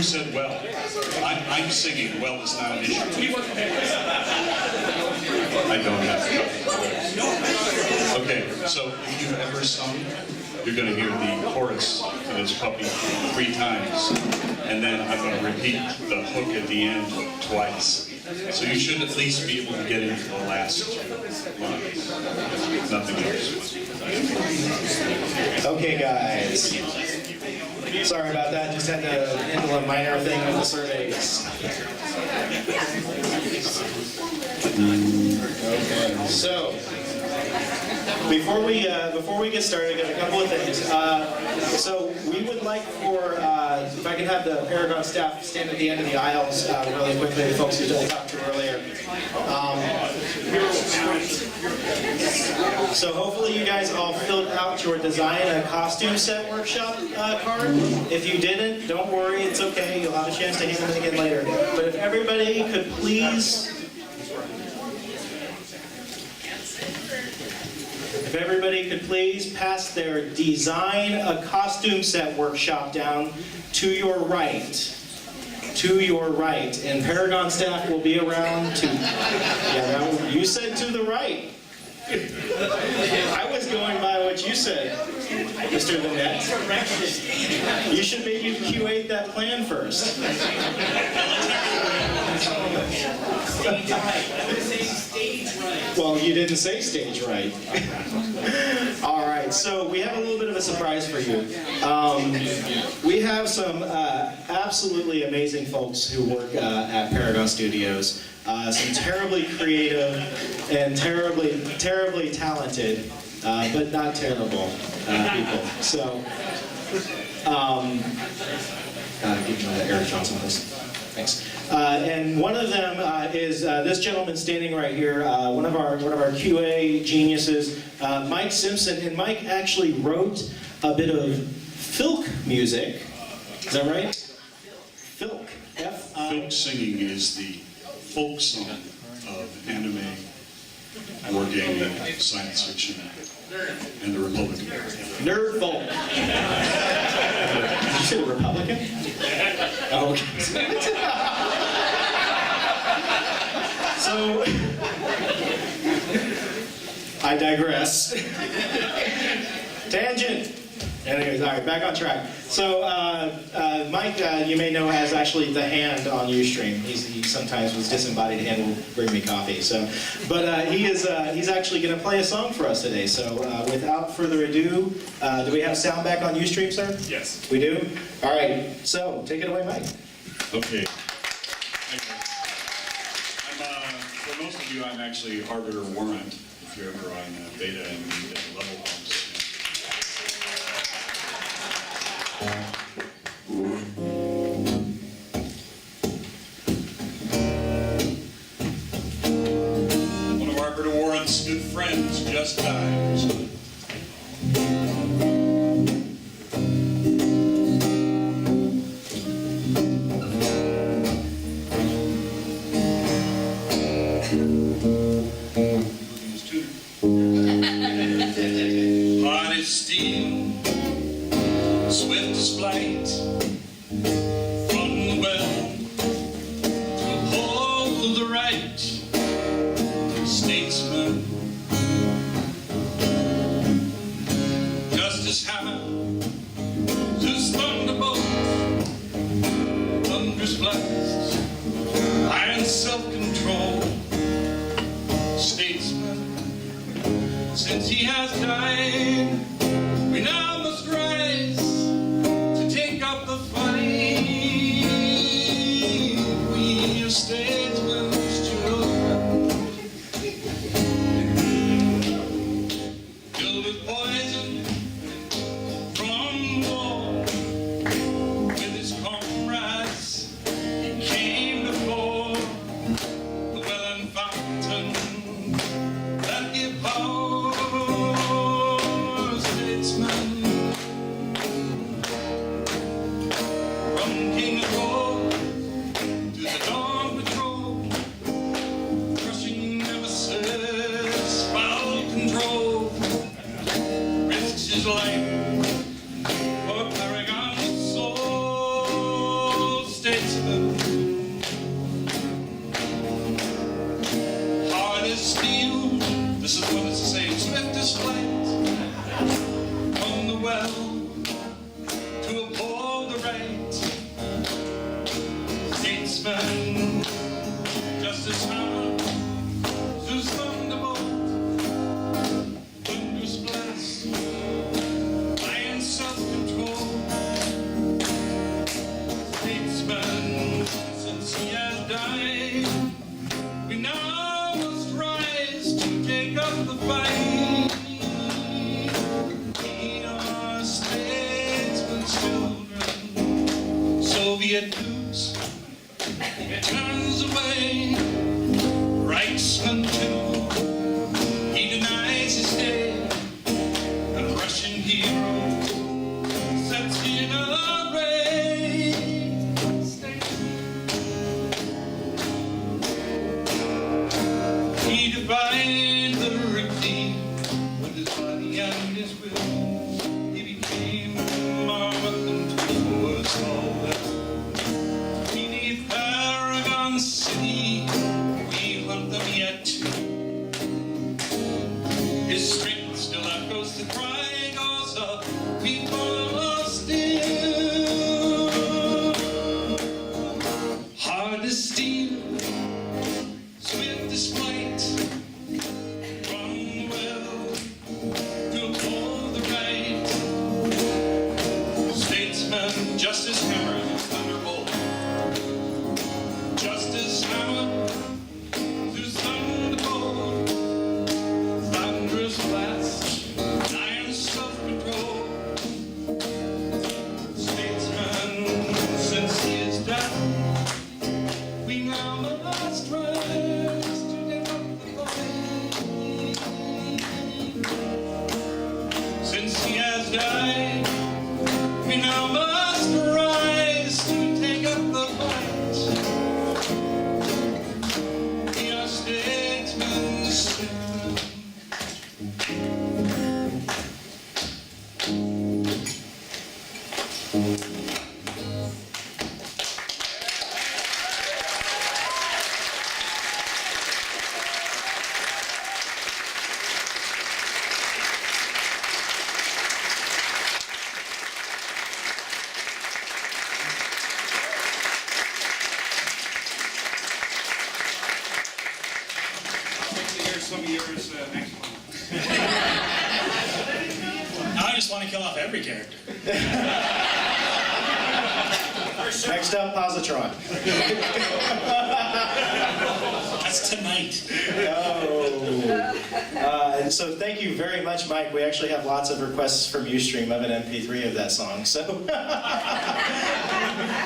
Who said well? I'm singing. Well is not an issue. I don't have to. Okay, so if you've ever sung, you're going to hear the chorus to this puppy 3 times, and then I'm going to repeat the hook at the end twice. So you should at least be able to get into the last 2 lines. Nothing else. Okay, guys. Sorry about that. Just had to handle a minor thing with the surveys. Okay, so before we get started, I got a couple of things. So we would like for if I could have the Paragon staff stand at the end of the aisles really quickly, the folks who I talked to earlier. So hopefully you guys all filled out your design a costume set workshop card. If you didn't, don't worry, it's okay. You'll have a chance to hand them in again later. But if everybody could please. If everybody could please pass their design a costume set workshop down to your right. To your right. And Paragon staff will be around to... Yeah, you said to the right. I was going by what you said, Mr. Lynette. You should maybe QA that plan first. Well, you didn't say stage right. All right, so we have a little bit of a surprise for you. We have some absolutely amazing folks who work at Paragon Studios. Some terribly creative and terribly talented, but not terrible people. So, give me the Eric Johnsen, please. Thanks. And one of them is this gentleman standing right here, one of our QA geniuses, Mike Simpson. And Mike actually wrote a bit of Flik music. Is that right? Flik. Flik singing is the folk song of anime, war gaming, science fiction, and the Republican. Nerd folk. Did you say the Republican? Oh, okay. So, I digress. Tangent. Anyways, all right, back on track. So, Mike, you may know, has actually the hand on Ustream. He sometimes with disembodied hand will bring me coffee. So, but he's actually going to play a song for us today. So, without further ado, do we have sound back on Ustream, sir? Yes. We do. All right. So, take it away, Mike. Okay. For most of you, I'm actually Arbiter Warrant. If you're ever on beta and need level bumps. One of Arbiter Warrant's good friends just died. Hot as steel, swift as flight, from the well to hold the right, statesman, justice hammer, whose thunderbolt, thunderous blast, iron self-control, statesman, since he has died, we now must rise to take up the fight. We are statesmen's children, filled with poison from war. With his comrades, he came before the well and fountain that give power. Life for Paragon soul children, Soviet blues, turns away, writes unto, he denies his day, the Russian hero sets in array. He divided the redeemed with his body and his will. He became our weapon towards all that. Beneath Paragon City, we hunt them yet. His strength still echoes, the cry goes up, we follow still. Hard as steel, swift as flight, run well to uphold the right. Statesman, justice hammer, thunderbolt, justice hammer to thunderbolt, thunderous blast, iron self-control. Statesman, since he is dead, we now must rise to give up the fight. Since he has died, we now must rise to take up the fight. We are statesmen, statesmen. Here's some of yours next one. Now I just want to kill off every character. Next up, Positron. That's tonight. And so thank you very much, Mike. We actually have lots of requests from Ustream of an MP3 of that song, so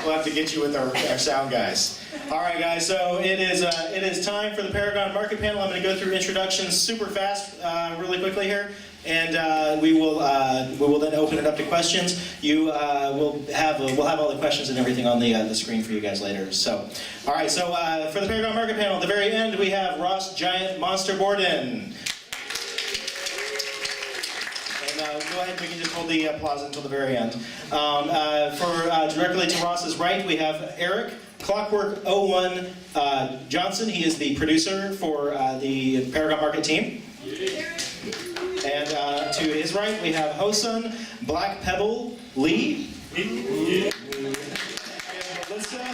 we'll have to get you with our sound guys. All right, guys. So it is time for the Paragon Market Panel. I'm going to go through introductions super fast, really quickly here, and we will then open it up to questions. We'll have all the questions and everything on the screen for you guys later. So, all right. So for the Paragon Market Panel, at the very end we have Ross Giant Monster Borden. Go ahead, we can just hold the applause until the very end. Directly to Ross's right, we have Eric Clockwork 01 Johnsen. He is the producer for the Paragon Market team. And to his right, we have Hosun, Black Pebble Lee, and Melissa,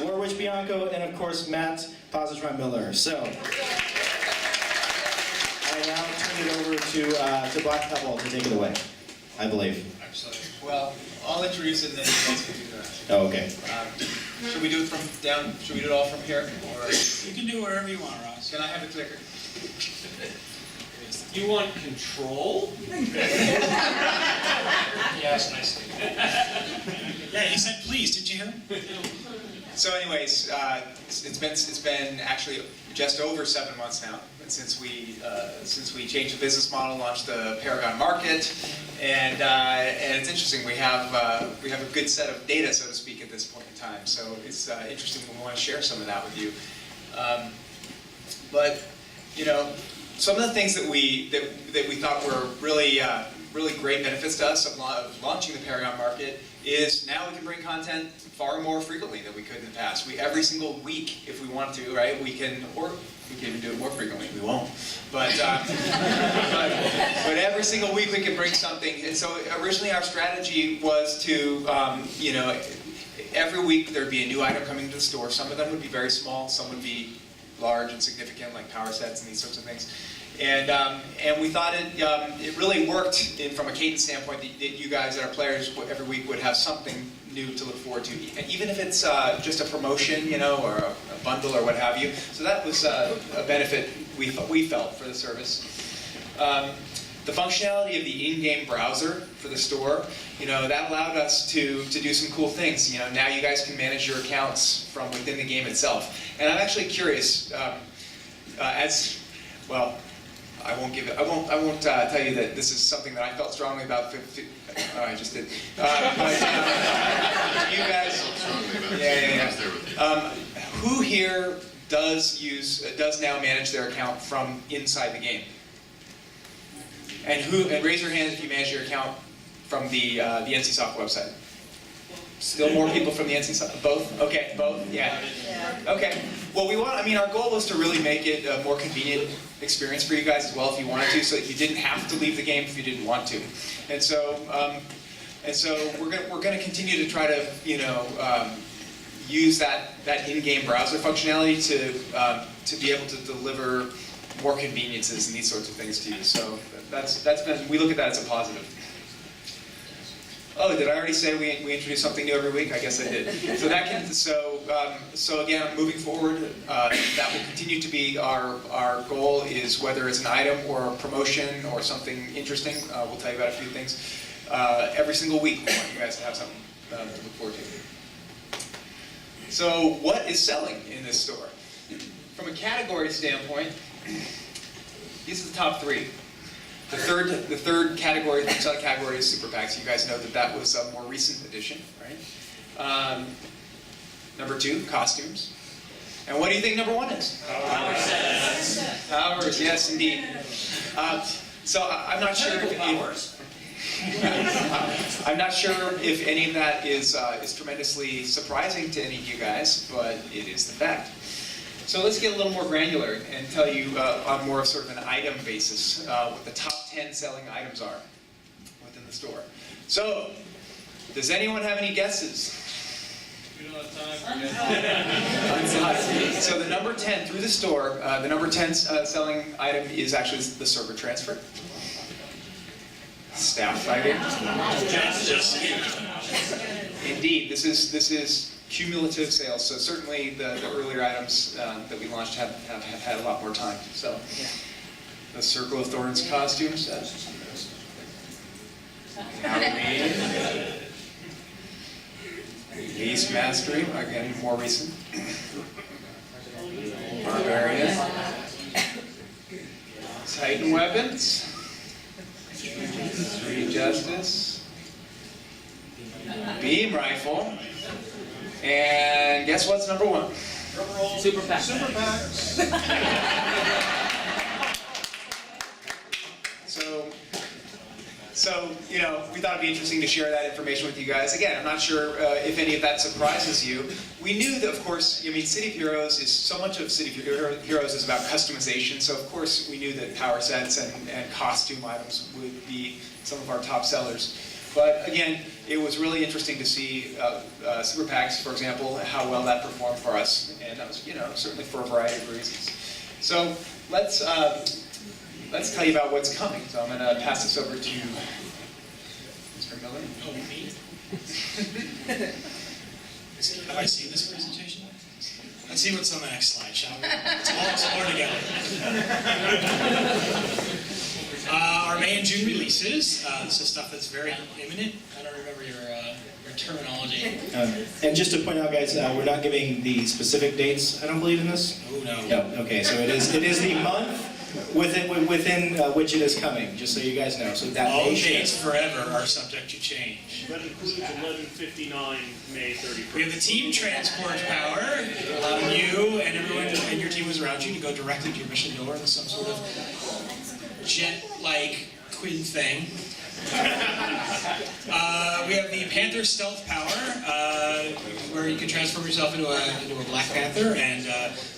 Warwick Bianco, and of course Matt Positron Miller. So I now turn it over to Black Pebble to take it away, I believe. Well, I'll introduce it and then you guys can do the rest. Oh, okay. Should we do it from down? Should we do it all from here? Or You can do wherever you want, Ross. can I have a clicker? You want control? Yes, nicely. Yeah, he said please. Did you hear him? So, anyways, it's been actually just over 7 months now since we changed the business model, launched the Paragon Market, and it's interesting. We have a good set of data, so to speak, at this point in time. So it's interesting. We want to share some of that with you. But you know, some of the things that we thought were really great benefits to us of launching the Paragon Market is now we can bring content far more frequently than we could in the past. Every single week, if we want to, right? We can even do it more frequently. We won't, but every single week we can bring something. And so originally our strategy was to, every week there'd be a new item coming to the store. Some of them would be very small, some would be large and significant, like power sets and these sorts of things. And we thought it really worked from a cadence standpoint that you guys, that are players, every week would have something new to look forward to, even if it's just a promotion, or a bundle or what have you. So that was a benefit we felt for the service. The functionality of the in-game browser for the store, that allowed us to do some cool things. Now you guys can manage your accounts from within the game itself. And I'm actually curious, I won't tell you that this is something that I felt strongly about. I just did. You guys, who here does now manage their account from inside the game? And raise your hand if you manage your account from the NCSoft website. Still more people from the NCSoft? Both? Okay, both? Yeah. Okay. Well, our goal was to really make it a more convenient experience for you guys as well if you wanted to, so that you didn't have to leave the game if you didn't want to. And so we're going to continue to try to, use that in-game browser functionality to be able to deliver more conveniences and these sorts of things to you. So we look at that as a positive. Oh, did I already say we introduce something new every week? I guess I did. So again, moving forward, that will continue to be our goal. Is whether it's an item or a promotion or something interesting, we'll tell you about a few things. Every single week, we want you guys to have something to look forward to. So, what is selling in this store? From a category standpoint, these are the top three. The third category, the selling category is Super Packs. You guys know that was a more recent addition, right? Number 2, costumes. And what do you think number 1 is? Power sets. Powers, yes, indeed. So I'm not sure I'm not sure if any of that is tremendously surprising to any of you guys, but it is the fact. So let's get a little more granular and tell you on more of sort of an item basis what the top 10 selling items are within the store. So, does anyone have any guesses? We don't have time. So the number 10 through the store, the number 10 selling item is actually the server transfer. Staff fighting. Indeed, this is cumulative sales. So certainly the earlier items that we launched have had a lot more time. So the Circle of Thorns costumes. Halloween. Beast Mastery, again more recent. Barbarian. Titan Weapons. Three Justice. Beam Rifle. And guess what's number 1? Super Pack. Super Pack. So, we thought it'd be interesting to share that information with you guys. Again, I'm not sure if any of that surprises you. We knew that, of course, City of Heroes is, so much of City of Heroes is about customization, so of course we knew that power sets and costume items would be some of our top sellers. But again, it was really interesting to see Super Packs, for example, how well that performed for us, and that was, certainly for a variety of reasons. So let's tell you about what's coming. So I'm going to pass this over to Mr. Miller. Oh, me? Have I seen this presentation? Let's see what's on the next slide, shall we? Let's all explore together. Our May and June releases. This is stuff that's very imminent. I don't remember your terminology. And just to point out, guys, we're not giving the specific dates, I don't believe, in this. Oh, no. No, okay, so it is the month within which it is coming, just so you guys know. So that All may dates shift. forever are subject to change. That includes 11:59 May 31st. We have the team transport power, allowing you and everyone and your team who's around you to go directly to your mission door in some sort of jet-like Quinn thing. We have the Panther Stealth Power, where you can transform yourself into a Black Panther, and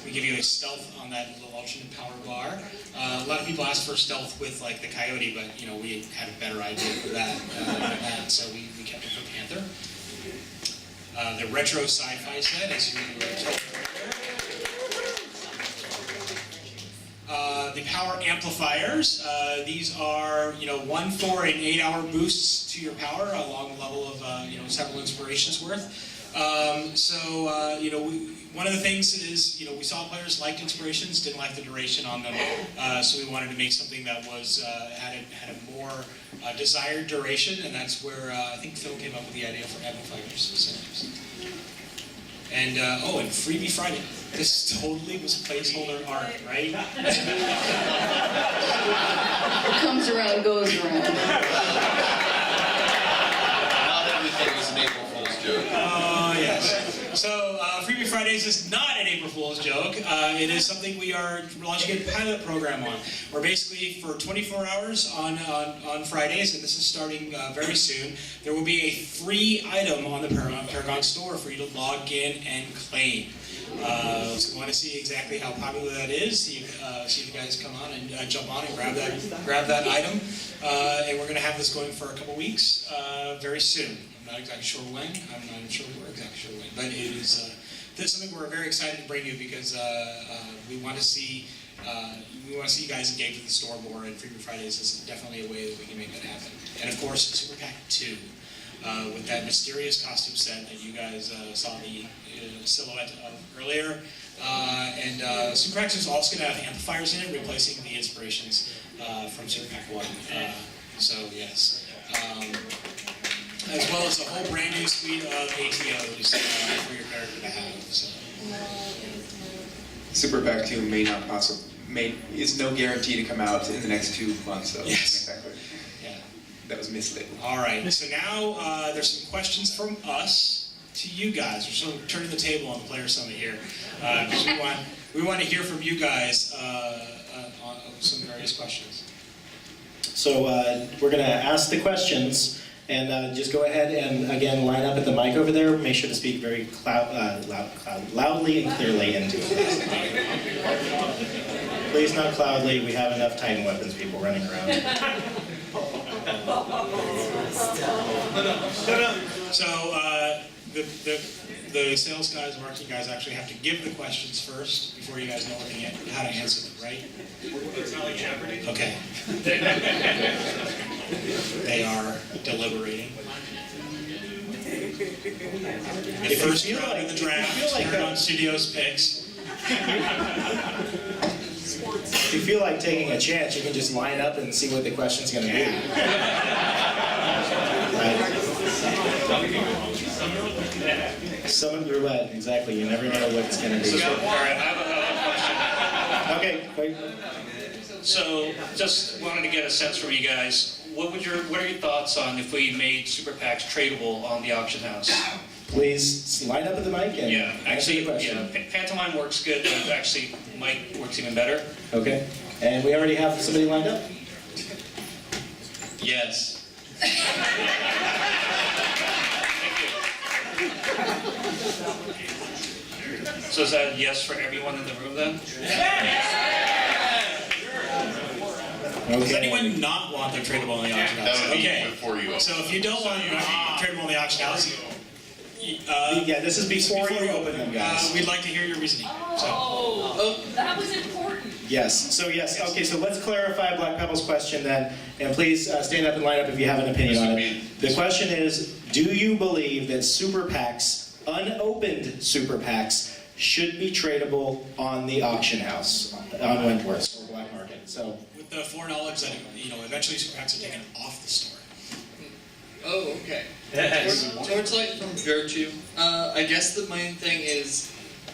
we give you a stealth on that little alternate power bar. A lot of people ask for stealth with like the Coyote, but we had a better idea for that, so we kept it for Panther. The retro sci-fi set, as you told earlier. The power amplifiers. These are 1, 4, and 8 hour boosts to your power along the level of several inspirations worth. One of the things is, we saw players liked inspirations, didn't like the duration on them, so we wanted to make something that was had a more desired duration, and that's where I think Phil came up with the idea for amplifiers. And and Freebie Friday. This totally was placeholder art, right? What comes around goes around. Not everything is an April Fool's joke. Oh, yes. So, Freebie Fridays is not an April Fool's joke. It is something we are launching a pilot program on. We're basically, for 24 hours on Fridays, and this is starting very soon, there will be a free item on the Paragon store for you to log in and claim. So we want to see exactly how popular that is. See if you guys come on and jump on and grab that item. And we're going to have this going for a couple weeks very soon. I'm not exactly sure when. I'm not even sure we're exactly sure when. But it is this is something we're very excited to bring you because we want to see you guys engage with the store more. And Freebie Fridays is definitely a way that we can make that happen. And of course, Super Pack 2. With that mysterious costume set that you guys saw the silhouette of earlier. Super Pack 2 is also going to have amplifiers in it, replacing the inspirations from Super Pack 1. So yes. As well as a whole brand new suite of ATOs for your character to have. So. Super Pack 2 is no guarantee to come out in the next 2 months, so yes. make that clear. Yeah. That was mislabeled. All right, so now there's some questions from us to you guys. We're sort of turning the table on the Player Summit here. Because we want to hear from you guys on some various questions. So we're going to ask the questions, and just go ahead and, again, line up at the mic over there. Make sure to speak very loudly and clearly into it. Please not cloudly. We have enough Titan weapons people running around. So the sales guys, marketing guys actually have to give the questions first before you guys know how to answer them, right? It's not like Jeopardy. Okay. They are deliberating. The first round in the draft, Paragon Studios picks. If you feel like taking a chance, you can just line up and see what the question's going to be. Summon roulette, exactly. You never know what it's going to be. All right, I have a question. Okay, wait. So, just wanted to get a sense from you guys. What are your thoughts on if we made super packs tradable on the auction house? Please line up at the mic and answer the question. Pantomime works good, but actually mic works even better. Okay. And we already have somebody lined up? Yes. So is that a yes for everyone in the room then? Does anyone not want their tradable on the auction house? That would be Okay. before you open. So if you don't want your tradable on the auction house, Yeah, this is before you open them, guys. we'd like to hear your reasoning. Oh, that was important. Yes. So yes. Okay. So let's clarify Black Pebble's question then, and please stand up and line up if you have an opinion on it. The question is: do you believe that super packs, unopened super packs, should be tradable on the auction house on Wentworth or Black Market? So With the foreknowledge that eventually super packs are taken off the store. Oh, okay. George Light from Virtue. I guess the main thing is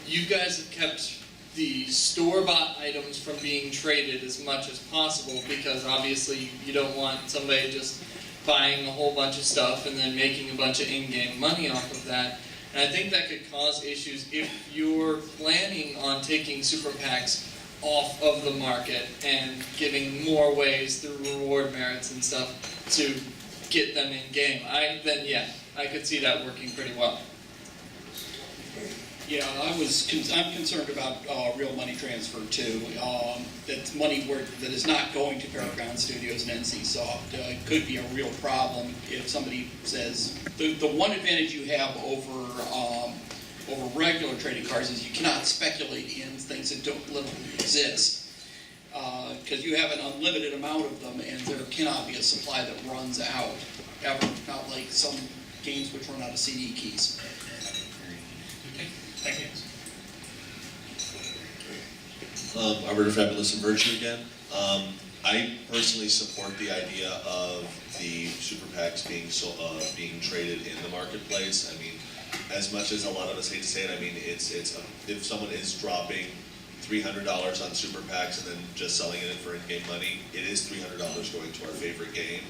you guys have kept the store-bought items from being traded as much as possible because obviously you don't want somebody just buying a whole bunch of stuff and then making a bunch of in-game money off of that. And I think that could cause issues if you're planning on taking super packs off of the market and giving more ways through reward merits and stuff to get them in game. I could see that working pretty well. Yeah, I'm concerned about real money transfer too. That's money that is not going to Paragon Studios and NCSoft. It could be a real problem if somebody says the one advantage you have over regular trading cards is you cannot speculate in things that don't literally exist. Because you have an unlimited amount of them, and there cannot be a supply that runs out ever. Not like some games which run out of CD keys. Okay, thank you. Robert Fabulous and Virtue again. I personally support the idea of the super PACs being traded in the marketplace. I mean, as much as a lot of us hate to say it, I mean, if someone is dropping $300 on super PACs and then just selling it for in-game money, it is $300 going to our favorite game.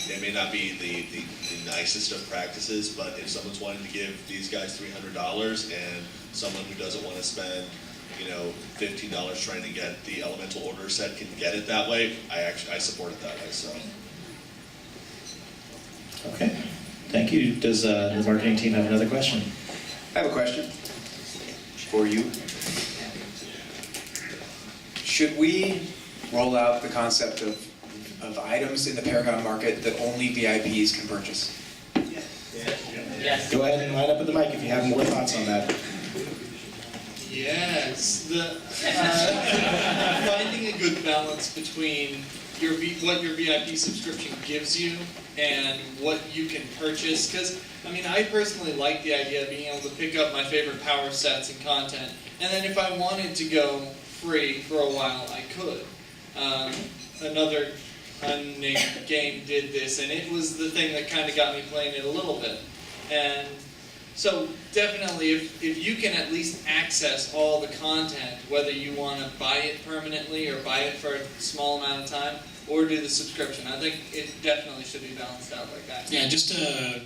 It may not be the nicest of practices, but if someone's wanting to give these guys $300 and someone who doesn't want to spend, you know, $15 trying to get the Elemental Order set can get it that way, I support it that way. So. Okay, thank you. Does the marketing team have another question? I have a question for you. Should we roll out the concept of items in the Paragon market that only VIPs can purchase? Yes. Go ahead and line up at the mic if you have more thoughts on that. Yes, finding a good balance between what your VIP subscription gives you and what you can purchase. Because, I mean, I personally like the idea of being able to pick up my favorite power sets and content, and then if I wanted to go free for a while, I could. Another unnamed game did this, and it was the thing that kind of got me playing it a little bit. And so definitely, if you can at least access all the content, whether you want to buy it permanently or buy it for a small amount of time, or do the subscription, I think it definitely should be balanced out like that. Yeah, just to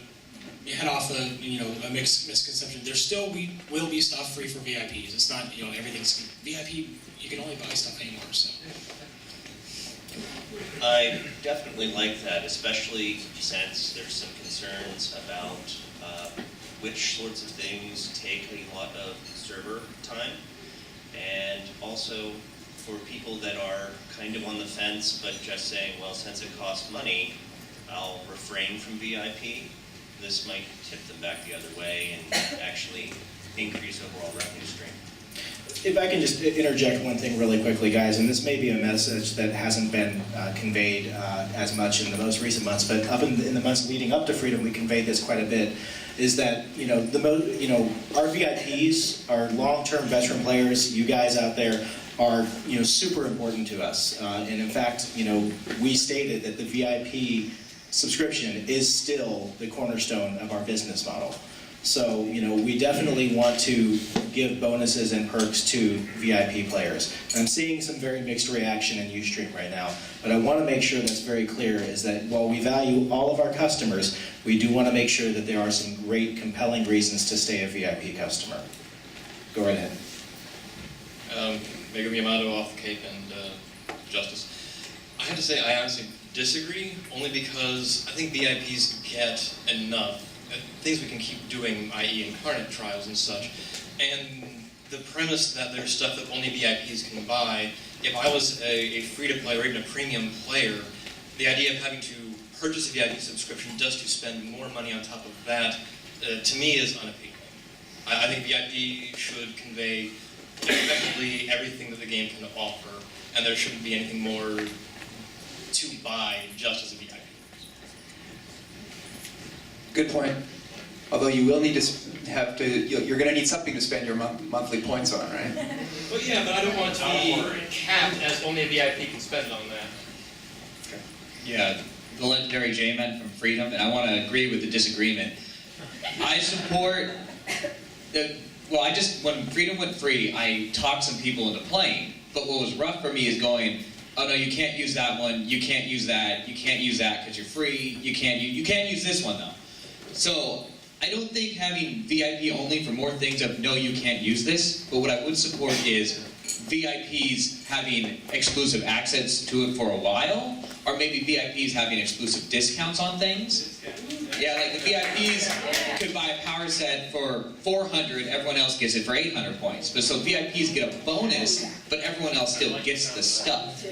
head off a misconception. There still will be stuff free for VIPs. It's not everything's VIP. You can only buy stuff anymore. So. I definitely like that, especially since there's some concerns about which sorts of things take a lot of server time, and also for people that are kind of on the fence but just saying, well, since it costs money, I'll refrain from VIP. This might tip them back the other way and actually increase overall revenue stream. If I can just interject one thing really quickly, guys, and this may be a message that hasn't been conveyed as much in the most recent months, but up in the months leading up to Freedom, we conveyed this quite a bit. Is that our VIPs, our long-term veteran players, you guys out there, are super important to us. And in fact, we stated that the VIP subscription is still the cornerstone of our business model. So, we definitely want to give bonuses and perks to VIP players. And I'm seeing some very mixed reaction in Ustream right now, but I want to make sure that's very clear, is that while we value all of our customers, we do want to make sure that there are some great, compelling reasons to stay a VIP customer. Go right ahead. Mega Miyamoto off the Cape and Justice. I have to say I honestly disagree, only because I think VIPs get enough things we can keep doing, i.e. incarnate trials and such. And the premise that there's stuff that only VIPs can buy, if I was a free-to-play or even a premium player, the idea of having to purchase a VIP subscription just to spend more money on top of that, to me is unappealing. I think VIP should convey effectively everything that the game can offer, and there shouldn't be anything more to buy just as a VIP. Good point. Although you will need to you're going to need something to spend your monthly points on, right? Well, yeah, but I don't want it to be capped as only a VIP can spend on that. Okay. Yeah, the legendary J-Man from Freedom, and I want to agree with the disagreement. I support when Freedom went free, I talked some people into playing, but what was rough for me is going, oh no, you can't use that one, you can't use that, you can't use that because you're free, you can't use this one though. So, I don't think having VIP only for more things of no, you can't use this, but what I would support is VIPs having exclusive access to it for a while, or maybe VIPs having exclusive discounts on things. Yeah, like the VIPs could buy a power set for 400, everyone else gets it for 800 points. But so VIPs get a bonus, but everyone else still gets the stuff.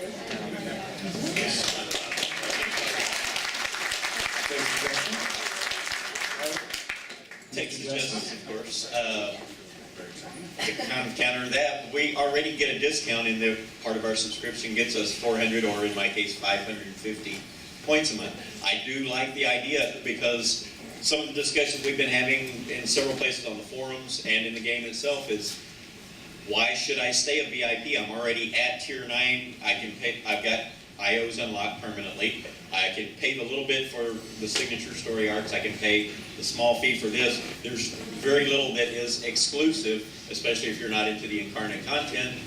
Take suggestions, of course. To kind of counter that, we already get a discount in the part of our subscription gets us 400, or in my case 550 points in mind. I do like the idea because some of the discussions we've been having in several places on the forums and in the game itself is, why should I stay a VIP? I'm already at tier 9. I can pay, I've got IOs unlocked permanently. I can pay the little bit for the signature story arcs. I can pay the small fee for this. There's very little that is exclusive, especially if you're not into the incarnate content,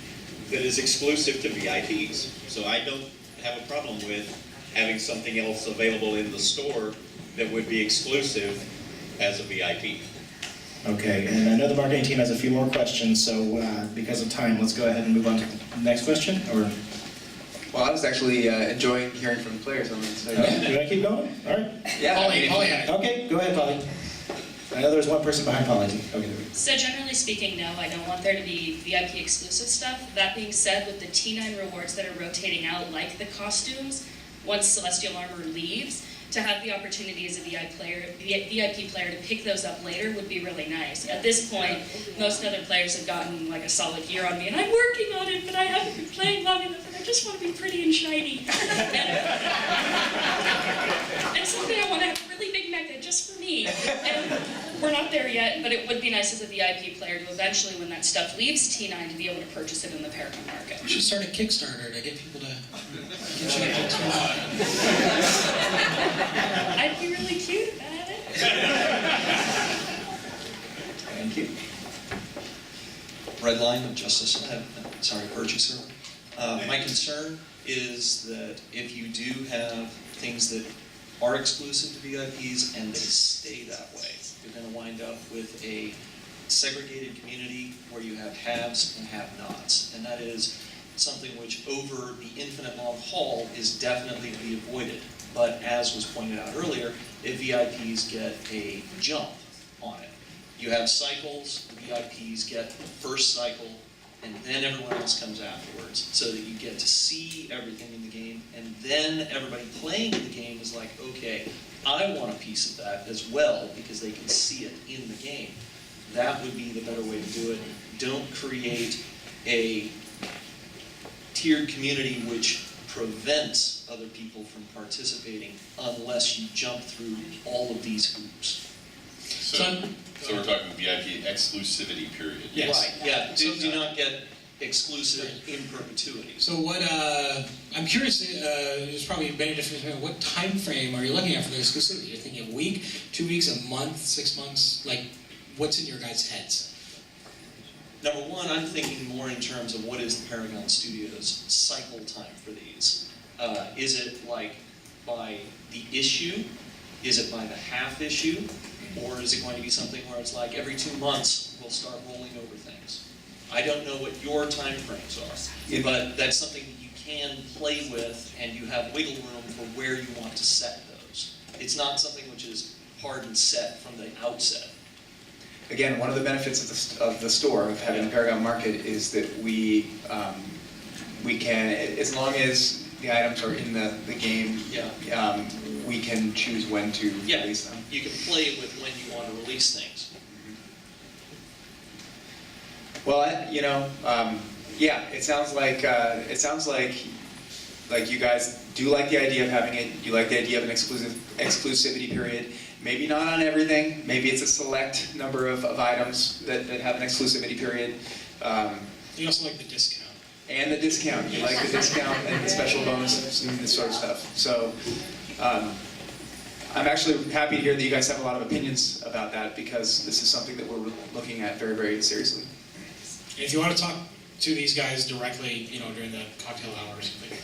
that is exclusive to VIPs. So I don't have a problem with having something else available in the store that would be exclusive as a VIP. Okay, and I know the marketing team has a few more questions, so because of time, let's go ahead and move on to the next question. Or Well, I was actually enjoying hearing from the players on this. So, you want to keep going? All right. Yeah. Polly had it. Okay, go ahead, Polly. I know there's one person behind Polly. Okay, there we go. So generally speaking, no, I don't want there to be VIP exclusive stuff. That being said, with the T9 rewards that are rotating out, like the costumes, once Celestial Armor leaves, to have the opportunity as a VIP player to pick those up later would be really nice. At this point, most other players have gotten like a solid year on me, and I'm working on it, but I haven't been playing long enough, and I just want to be pretty and shiny. And someday I want to have a really big mecha just for me. And we're not there yet, but it would be nice as a VIP player to eventually, when that stuff leaves T9, to be able to purchase it in the Paragon market. We should start a Kickstarter to get people to get you to I'd be really cute about it. Thank you. Red line of Justice, purchaser. My concern is that if you do have things that are exclusive to VIPs and they stay that way, you're going to wind up with a segregated community where you have haves and have-nots, and that is something which over the infinite long haul is definitely to be avoided. But as was pointed out earlier, if VIPs get a jump on it, you have cycles, the VIPs get the first cycle, and then everyone else comes afterwards, so that you get to see everything in the game, and then everybody playing in the game is like, okay, I want a piece of that as well, because they can see it in the game. That would be the better way to do it. Don't create a tiered community which prevents other people from participating unless you jump through all of these hoops. So we're talking VIP exclusivity period. Yes. Right, yeah, do not get exclusive in perpetuity. So what, I'm curious, there's probably many different, what time frame are you looking at for the exclusivity? You're thinking a week, 2 weeks, a month, 6 months? Like, what's in your guys' heads? Number one, I'm thinking more in terms of what is the Paragon Studios cycle time for these. Is it like by the issue? Is it by the half issue? Or is it going to be something where it's like every 2 months we'll start rolling over things? I don't know what your time frames are, but that's something that you can play with, and you have wiggle room for where you want to set those. It's not something which is hard and set from the outset. Again, one of the benefits of the store, of having the Paragon Market, is that we can, as long as the items are in the game, we can choose when to release them. You can play with when you want to release things. Well, yeah, it sounds like you guys do like the idea of having it. You like the idea of an exclusivity period. Maybe not on everything. Maybe it's a select number of items that have an exclusivity period. You also like the discount. And the discount. You like the discount and the special bonuses and this sort of stuff. So I'm actually happy to hear that you guys have a lot of opinions about that, because this is something that we're looking at very, very seriously. If you want to talk to these guys directly, during the cocktail hour or something,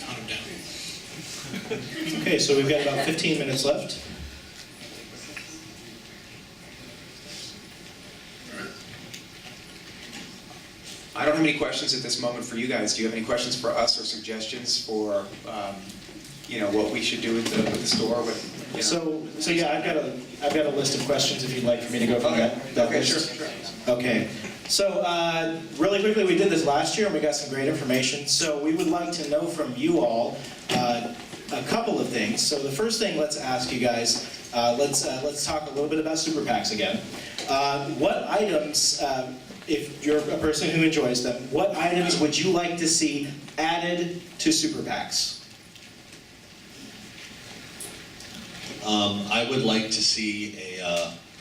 hunt them down. Okay, so we've got about 15 minutes left. I don't have any questions at this moment for you guys. Do you have any questions for us or suggestions for, what we should do with the store? So yeah, I've got a list of questions if you'd like for me to go from that list. Sure. Okay. So really quickly, we did this last year and we got some great information. So we would like to know from you all a couple of things. So the first thing, let's ask you guys. Let's talk a little bit about super packs again. What items, if you're a person who enjoys them, what items would you like to see added to super packs? I would like to see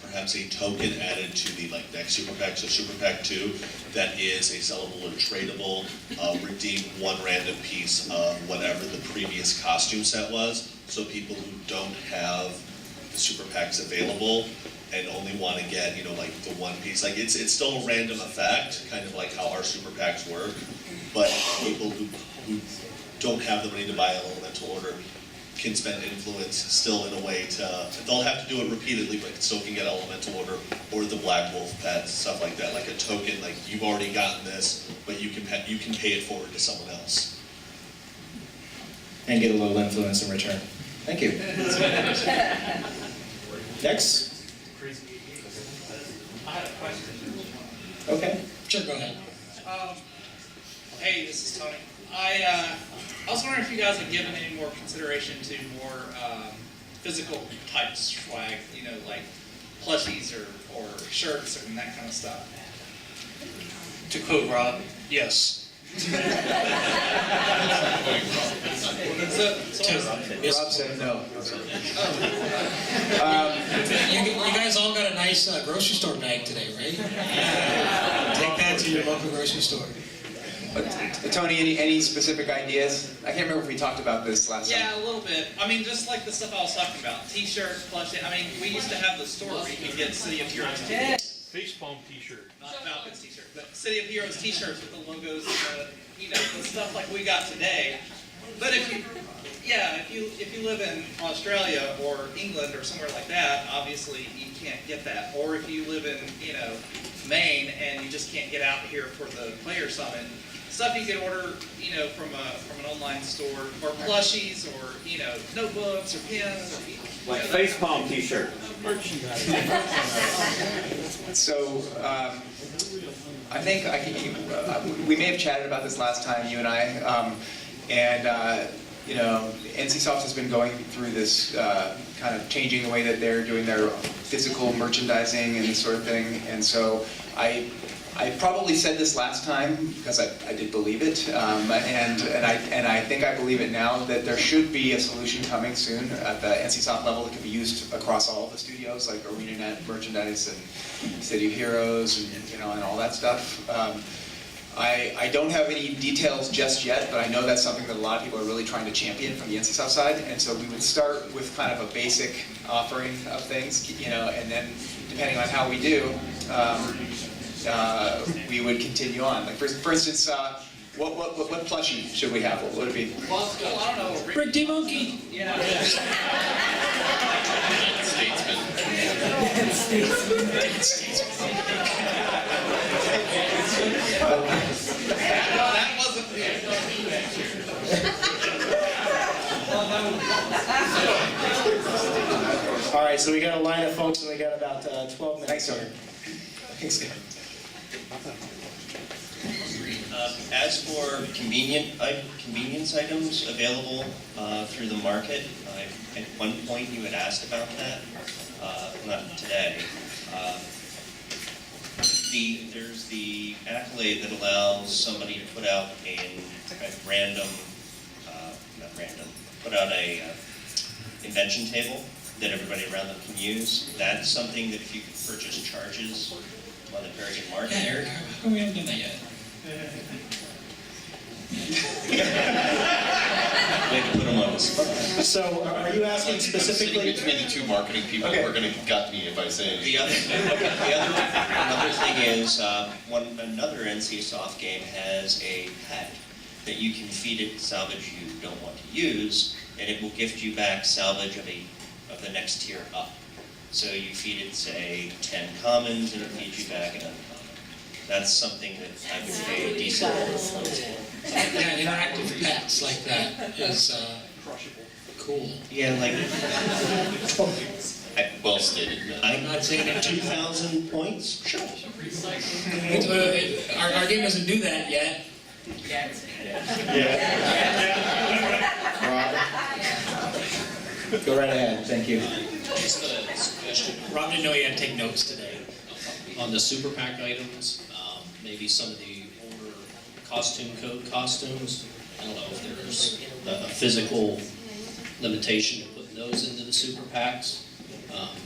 perhaps a token added to the next Super Pack, so Super Pack 2, that is a sellable or tradable, redeem one random piece of whatever the previous costume set was, so people who don't have the Super Packs available and only want to get, the one piece, it's still a random effect, kind of like how our Super Packs work, but people who don't have the money to buy an elemental order can spend influence still in a way they'll have to do it repeatedly, but still can get elemental order or the Black Wolf pet, stuff like that, like a token, like you've already gotten this, but you can pay it forward to someone else. And get a little influence in return. Thank you. Next. I had a question. Okay. Sure, go ahead. Hey, this is Tony. I was wondering if you guys had given any more consideration to more physical type swag, like plushies or shirts and that kind of stuff. To quote Rob, yes. Rob said no. You guys all got a nice grocery store bag today, right? Yeah. Take that to your local grocery store. Tony, any specific ideas? I can't remember if we talked about this last time. Yeah, a little bit. I mean, just like the stuff I was talking about. T-shirts, plushie. I mean, we used to have the store where you could get City of Heroes t-shirts. Facepalm t-shirt. Not Falcons t-shirt, but City of Heroes t-shirts with the logos, the stuff like we got today. But if you live in Australia or England or somewhere like that, obviously you can't get that. Or if you live in, Maine and you just can't get out here for the Player Summit, stuff you can order, from an online store, or plushies, or notebooks or pens, or like facepalm t-shirt. So, I think we may have chatted about this last time, you and I, NCSoft has been going through this kind of changing the way that they're doing their physical merchandising and this sort of thing, and so I probably said this last time because I did believe it, and I think I believe it now, that there should be a solution coming soon at the NCSoft level that can be used across all of the studios, like ArenaNet merchandise and City of Heroes and all that stuff. I don't have any details just yet, but I know that's something that a lot of people are really trying to champion from the NCSoft side, and so we would start with kind of a basic offering of things, and then depending on how we do. We would continue on. Like for instance, what plushie should we have? What would it be? Well, I don't know. Rick D. Monkey. Yeah. Statesman. That wasn't All right, so we got a line of folks, and we got about 12 minutes here. Thanks. As for convenience items available through the market, at one point you had asked about that, not today. There's the accolade that allows somebody to put out put out a invention table that everybody around them can use. That's something that if you could purchase charges on the Paragon market. Yeah, Eric, how come we haven't done that yet? Way to put them on the spot. So, are you asking specifically? Between the two marketing people who are going to gut me if I say anything. Another thing is, another NCSoft game has a pet that you can feed it salvage you don't want to use, and it will gift you back salvage of the next tier up. So you feed it, say, 10 commons, and it feeds you back an uncommon. That's something that I would pay a decent for. Yeah, interactive pets like that is cool. Yeah, like... Well stated. I'm not saying at 2,000 points? Sure. Our game doesn't do that yet. Rob? Go right ahead, thank you. Just a suggestion. Rob didn't know he had to take notes today. On the Super Pack items, maybe some of the older costume code costumes. I don't know if there's a physical limitation to put putting those into the super packs.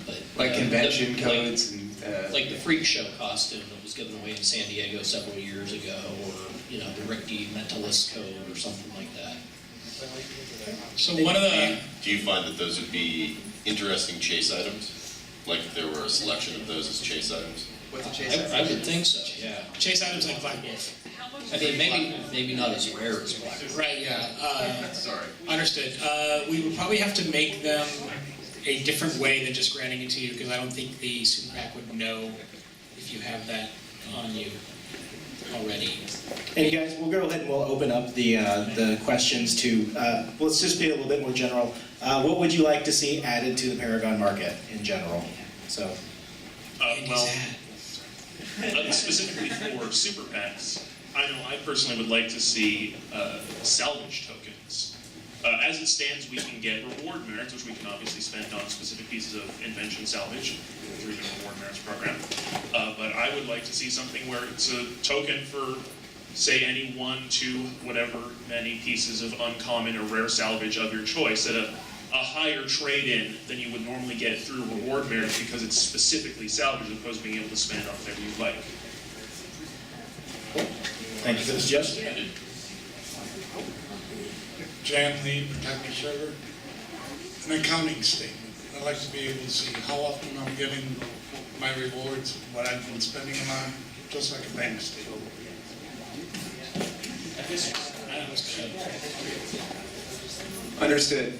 But Like convention like- codes and. Like the Freak Show costume that was given away in San Diego several years ago, or, you know, the Rick D. Mentalist code or something like that. So one of the... Do you find that those would be interesting chase items? Like if there were a selection of those as chase items? What's a chase item? I would think so, yeah. Chase items like Black Wolf. I mean, maybe not as rare as Black Wolf. Right, yeah. Sorry. Understood. We would probably have to make them a different way than just granting it to you, because I don't think the super PAC would know if you have that on you already. And you guys, we'll go ahead and we'll open up the questions to, let's just be a little bit more general. What would you like to see added to the Paragon market in general? So, Well, specifically for super packs, I know I personally would like to see salvage tokens. As it stands, we can get reward merits, which we can obviously spend on specific pieces of invention salvage through the reward merits program. But I would like to see something where it's a token for, say, any 1, 2, whatever many pieces of uncommon or rare salvage of your choice at a higher trade-in than you would normally get through reward merits because it's specifically salvage as opposed to being able to spend on whatever you like. thank you for the suggestion. Jan Lee, Protector Server. An accounting statement. I'd like to be able to see how often I'm getting my rewards, what I've been spending them on, just like a bank statement. Understood.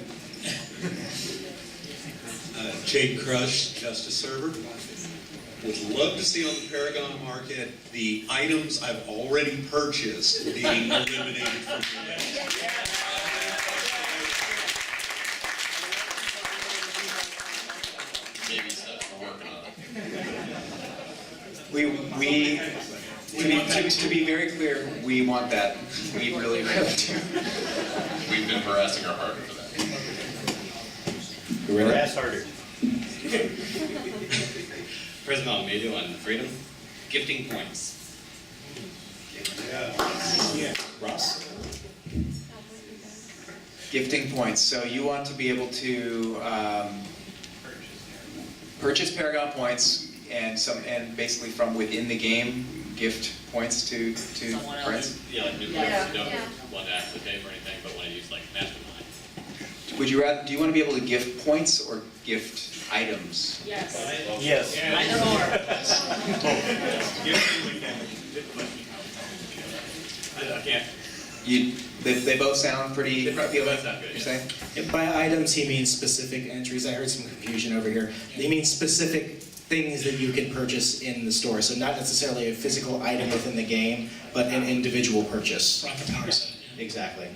Jake Crush, Justice Server. Would love to see on the Paragon market the items I've already purchased being eliminated from the list. Maybe stuff we're working on. To be very clear, we want that. We really, really do. We've been harassing our partner for that. Harass harder. President Almeida on freedom, gifting points. Yeah. Ross? Gifting points. So you want to be able to purchase Paragon points and basically from within the game gift points to friends. Yeah, like new players who don't want to actually pay for anything, but want to use like Mastermind. Would you rather? Do you want to be able to gift points or gift items? Yes. Yes. I can't. They both sound pretty appealing. Both sound good. You're saying? By items, he means specific entries. I heard some confusion over here. He means specific things that you can purchase in the store. So not necessarily a physical item within the game, but an individual purchase. Like a power set. Exactly.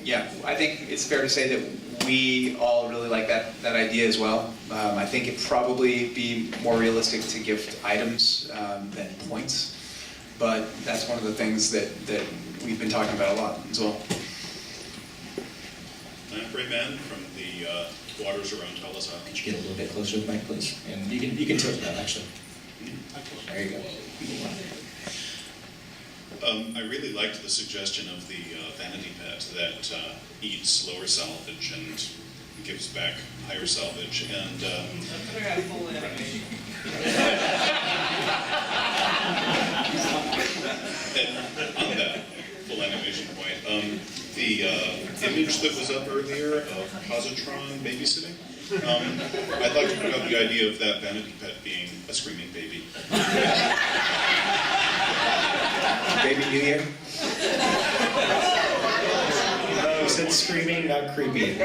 Yeah, I think it's fair to say that we all really like that idea as well. I think it'd probably be more realistic to gift items than points. But that's one of the things that we've been talking about a lot as well. I'm Rayman from the waters around Telasa. Could you get a little bit closer to the mic, please? And you can tilt that, actually. There you go. I really liked the suggestion of the vanity pet that eats lower salvage and gives back higher salvage. And on that full animation point, the image that was up earlier of Positron babysitting, I'd like to bring up the idea of that vanity pet being a screaming baby. Baby New Year? You said screaming, not creepy.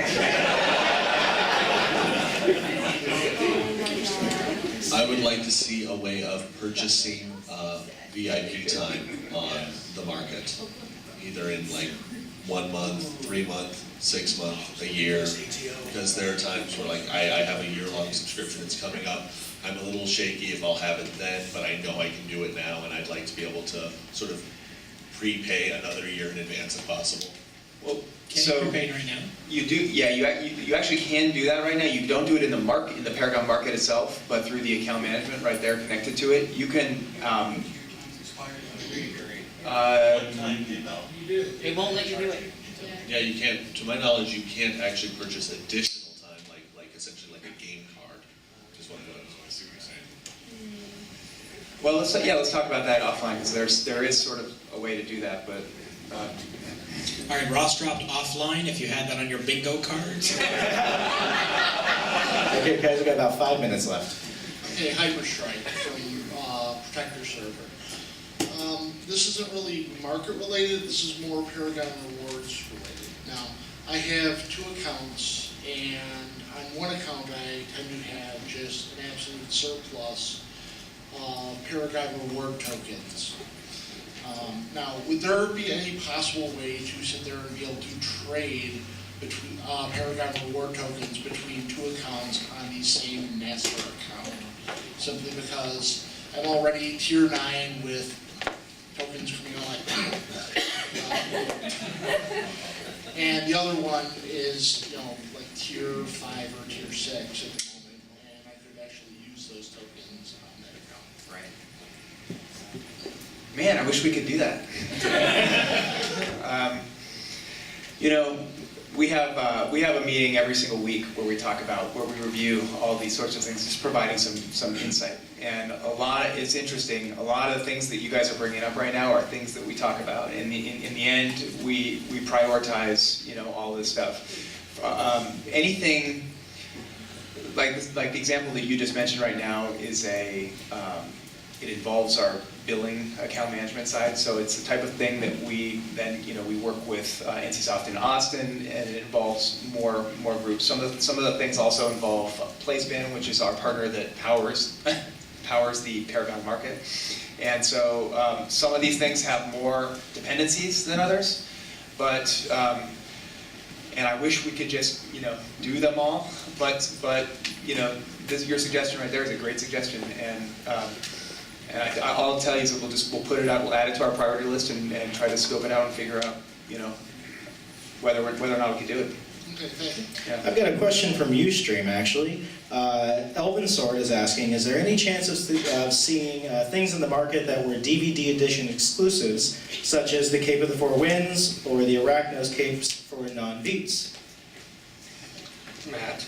I would like to see a way of purchasing VIP time on the market, either in like 1 month, 3 month, 6 month, a year, because there are times where like I have a year-long subscription that's coming up. I'm a little shaky if I'll have it then, but I know I can do it now, and I'd like to be able to sort of prepay another year in advance if possible. Well, Can you prepay right now? You do, yeah. You actually can do that right now. You don't do it in the Paragon market itself, but through the account management right there connected to it, you can. It won't let you do it. Yeah, you can't, to my knowledge, you can't actually purchase additional time, like essentially like a game card, is what I see what you're saying. Well, let's talk about that offline, because there is sort of a way to do that, but. All right, Ross dropped offline if you had that on your bingo cards. Okay, guys, we've got about 5 minutes left. Okay, Hyperstrike from Protector Server. This isn't really market related, this is more Paragon rewards related. Now, I have 2 accounts, and on one account I tend to have just an absolute surplus of Paragon reward tokens. Now, would there be any possible way to sit there and be able to trade between Paragon reward tokens between 2 accounts on the same master account? Simply because I'm already tier 9 with tokens coming on like and the other one is, like tier 5 or tier 6 at the moment, and I could actually use those tokens on that account. Right. Man, I wish we could do that. We have a meeting every single week where we review all these sorts of things, just providing some insight. And it's interesting. A lot of the things that you guys are bringing up right now are things that we talk about. In the end, we prioritize, all this stuff. Anything like the example that you just mentioned right now is it involves our billing account management side. So it's the type of thing that we work with NCSoft in Austin, and it involves more groups. Some of the things also involve PlaySpan, which is our partner that powers the Paragon market. And so some of these things have more dependencies than others, but and I wish we could just do them all. But your suggestion right there is a great suggestion, and all I'll tell you is that we'll put it out, we'll add it to our priority list, and try to scope it out and figure out whether or not we can do it. Okay, thank you. Yeah. I've got a question from Ustream, actually. Elvin Sword is asking, is there any chance of seeing things in the market that were DVD edition exclusives, such as the Cape of the Four Winds or the Arachnos capes for non-beats? Matt.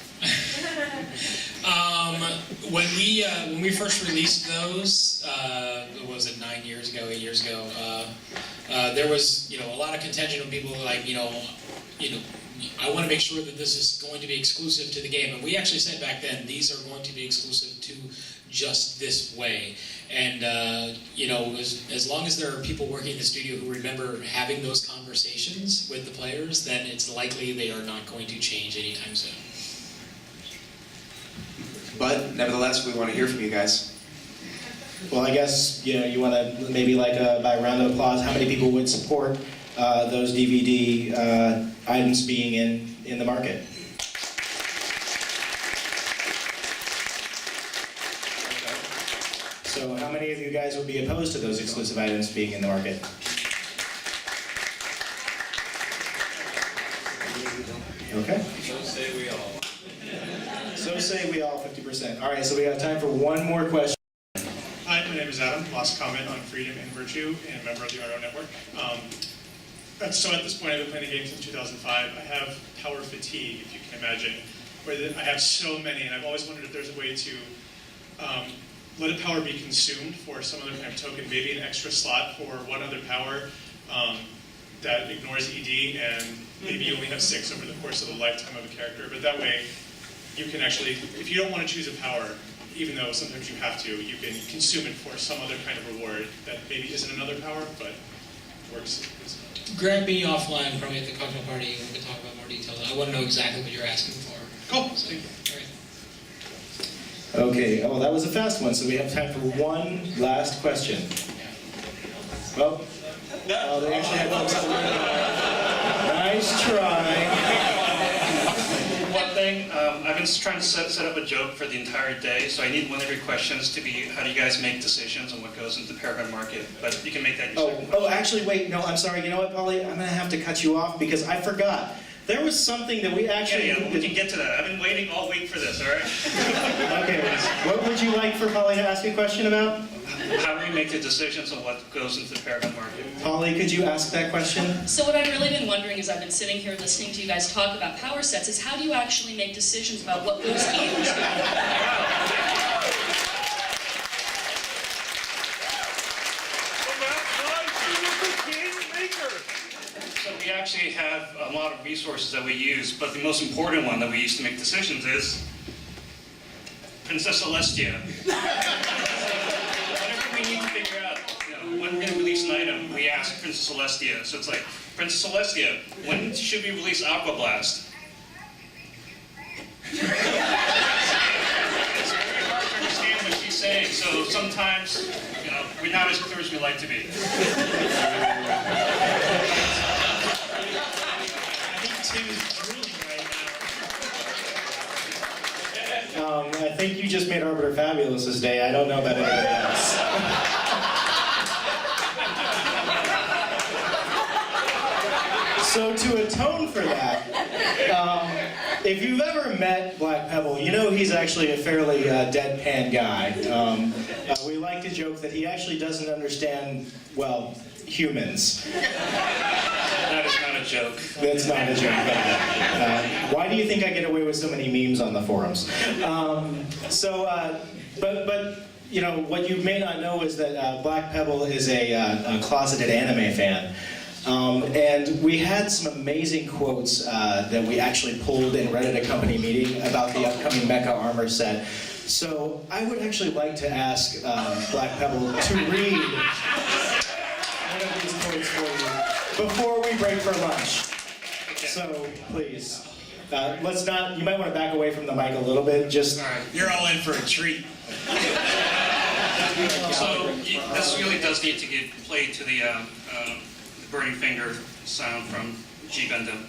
When we first released those, what was it, 8 years ago, there was a lot of contention of people like, I want to make sure that this is going to be exclusive to the game. And we actually said back then, these are going to be exclusive to just this way. And, as long as there are people working in the studio who remember having those conversations with the players, then it's likely they are not going to change anytime soon. But nevertheless, we want to hear from you guys. Well, I guess, you want to maybe by a round of applause, how many people would support those DVD items being in the market? So how many of you guys would be opposed to those exclusive items being in the market? Okay. So say we all. So say we all, 50%. All right, so we have time for one more question. Hi, my name is Adam. Last comment on freedom and virtue, and a member of the RO network. So at this point, I've been playing the game since 2005. I have power fatigue, if you can imagine, where I have so many, and I've always wondered if there's a way to let a power be consumed for some other kind of token, maybe an extra slot for one other power that ignores ED, and maybe you only have 6 over the course of the lifetime of a character. But that way, you can actually, if you don't want to choose a power, even though sometimes you have to, you can consume it for some other kind of reward that maybe isn't another power, but works. Grab me offline, probably at the cocktail party, and we can talk about more details. I want to know exactly what you're asking for. Cool. So, all right. Okay, oh, that was a fast one, so we have time for one last question. Well, oh, they actually had one. Nice try. One thing, I've been trying to set up a joke for the entire day, so I need one of your questions to be, how do you guys make decisions on what goes into the Paragon market? But you can make that your second Oh, actually, wait, no, I'm sorry. You know what, Polly? I'm going to have to cut you off because I forgot. There was something that we actually... Yeah, we can get to that. I've been waiting all week for this, all right? Okay, what would you like for Polly to ask a question about? how do we make the decisions on what goes into the Paragon market? Holly, could you ask that question? So what I've really been wondering as I've been sitting here listening to you guys talk about power sets is how do you actually make decisions about what goes into So we actually have a lot of resources that we use, but the most important one that we use to make decisions is Princess Celestia. Whenever we need to figure out, when we're going to release an item, we ask Princess Celestia. So it's like, Princess Celestia, when should we release Aqua Blast? It's very hard to understand what she's saying, so sometimes, we're not as clear as we like to be. I think you just made Arbiter Fabulous's day. I don't know about anything else. So to atone for that, if you've ever met Black Pebble, you know he's actually a fairly deadpan guy. We like to joke that he actually doesn't understand, well, humans. That is not a joke. That's not a joke. Why do you think I get away with so many memes on the forums? But what you may not know is that Black Pebble is a closeted anime fan. And we had some amazing quotes that we actually pulled and read at a company meeting about the upcoming mecha armor set. So I would actually like to ask Black Pebble to read one of these quotes for you before we break for lunch. So please, let's not. You might want to back away from the mic a little bit. Just You're all in for a treat. So this really does need to get played to the Burning Finger sound from G Gundam.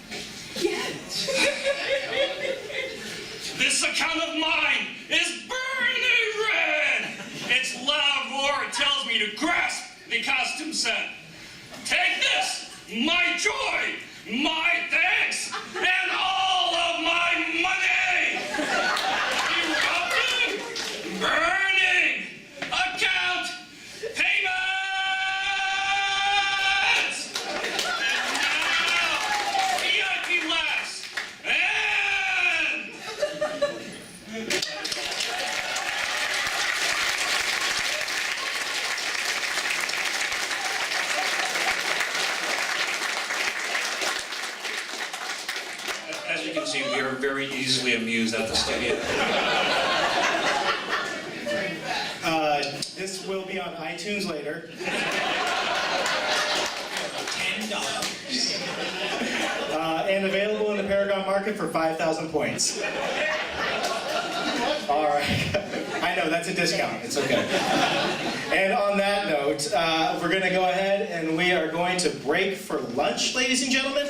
This account of mine is burning red! Its loud roar tells me to grasp the costume set. Take this, my joy, my thanks, and all of my money! Erupting, burning, account, payments! And now, VIP laughs, and... As you can see, we are very easily amused at the studio. This will be on iTunes later. $10. And available in the Paragon market for 5,000 points. All right. I know, that's a discount. It's okay. And on that note, we're going to go ahead and we are going to break for lunch, ladies and gentlemen.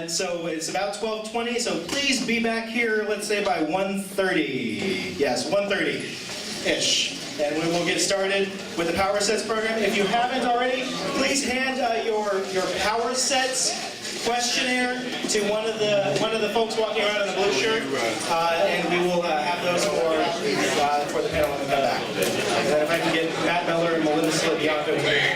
So it's about 12:20, so please be back here, let's say by 1:30. Yes, 1:30-ish. And we will get started with the Power Sets program. If you haven't already, please hand your Power Sets questionnaire to one of the folks walking around in the blue shirt, and we will have those for the panel when we come back. And then if I can get Matt Miller and Melinda Bianco here.